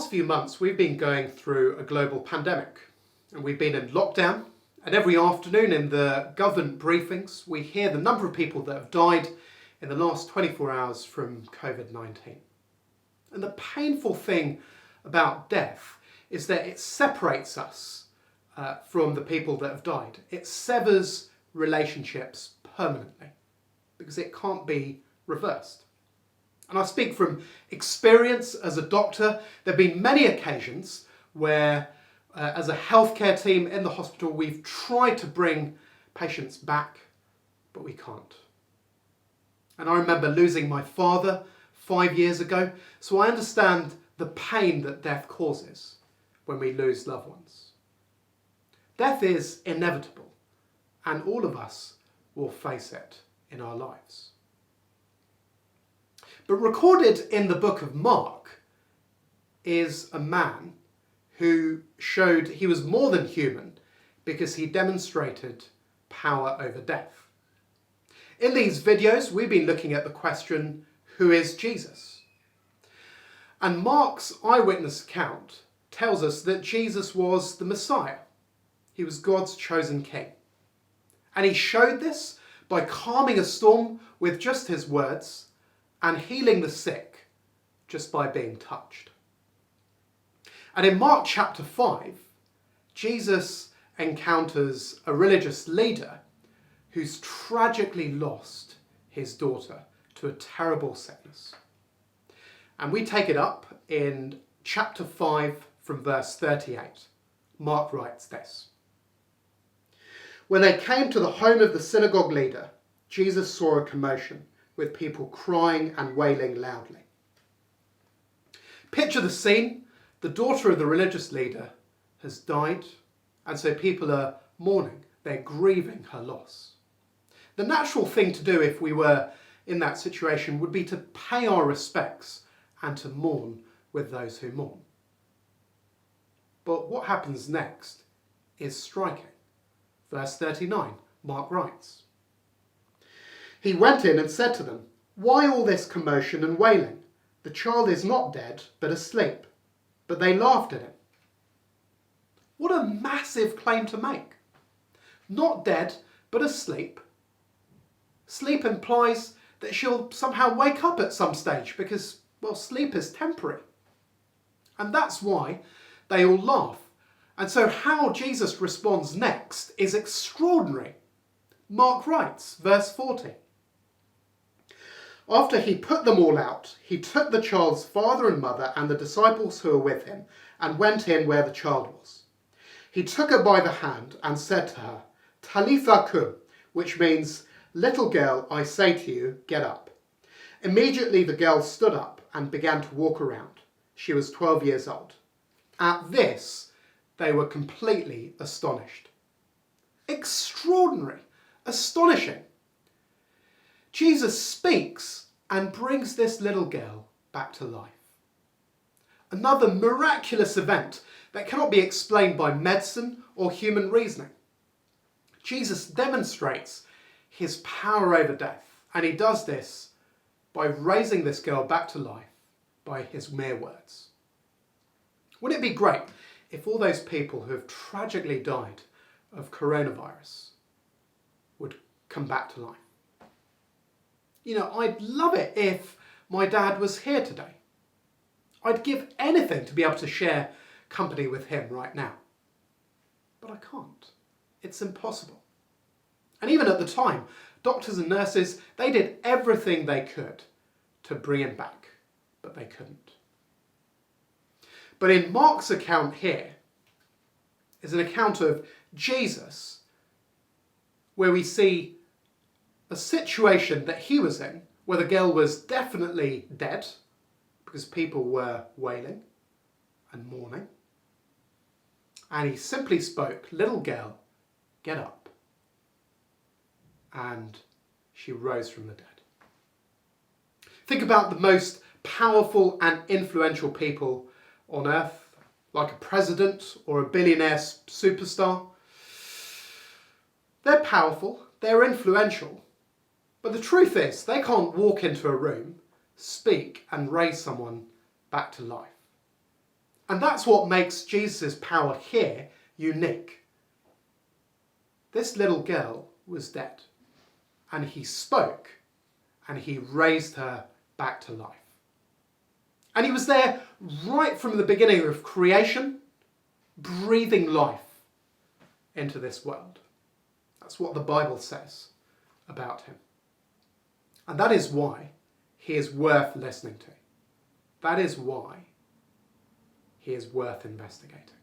last few months, we've been going through a global pandemic, and we've been in lockdown. And every afternoon in the government briefings, we hear the number of people that have died in the last 24 hours from COVID-19. And the painful thing about death is that it separates us from the people that have died. It severs relationships permanently because it can't be reversed. And I speak from experience as a doctor. There have been many occasions where, as a healthcare team in the hospital, we've tried to bring patients back, but we can't. And I remember losing my father 5 years ago, so I understand the pain that death causes when we lose loved ones. Death is inevitable, and all of us will face it in our lives. But recorded in the book of Mark is a man who showed he was more than human because he demonstrated power over death. In these videos, we've been looking at the question, who is Jesus? And Mark's eyewitness account tells us that Jesus was the Messiah. He was God's chosen king. And he showed this by calming a storm with just his words and healing the sick just by being touched. And in Mark chapter 5, Jesus encounters a religious leader who's tragically lost his daughter to a terrible sickness. And we take it up in chapter 5 from verse 38. Mark writes this: "When they came to the home of the synagogue leader, Jesus saw a commotion, with people crying and wailing loudly." Picture the scene. The daughter of the religious leader has died, and so people are mourning. They're grieving her loss. The natural thing to do if we were in that situation would be to pay our respects and to mourn with those who mourn. But what happens next is striking. Verse 39, Mark writes, "He went in and said to them, 'Why all this commotion and wailing? The child is not dead, but asleep.' But they laughed at him." What a massive claim to make. Not dead, but asleep. Sleep implies that she'll somehow wake up at some stage because, well, sleep is temporary. And that's why they all laugh. And so how Jesus responds next is extraordinary. Mark writes, verse 40, "After he put them all out, he took the child's father and mother and the disciples who were with him and went in where the child was. He took her by the hand and said to her, 'Talitha cum,' which means, 'Little girl, I say to you, get up.' Immediately the girl stood up and began to walk around. She was 12 years old. At this, they were completely astonished." Extraordinary, astonishing. Jesus speaks and brings this little girl back to life. Another miraculous event that cannot be explained by medicine or human reasoning. Jesus demonstrates his power over death, and he does this by raising this girl back to life by his mere words. Wouldn't it be great if all those people who have tragically died of coronavirus would come back to life? You know, I'd love it if my dad was here today. I'd give anything to be able to share company with him right now. But I can't. It's impossible. And even at the time, doctors and nurses, they did everything they could to bring him back, but they couldn't. But in Mark's account here is an account of Jesus where we see a situation that he was in where the girl was definitely dead because people were wailing and mourning. And he simply spoke, "Little girl, get up." And she rose from the dead. Think about the most powerful and influential people on earth, like a president or a billionaire superstar. They're powerful, they're influential, but the truth is they can't walk into a room, speak and raise someone back to life. And that's what makes Jesus' power here unique. This little girl was dead, and he spoke, and he raised her back to life. And he was there right from the beginning of creation, breathing life into this world. That's what the Bible says about him. And that is why he is worth listening to. That is why he is worth investigating.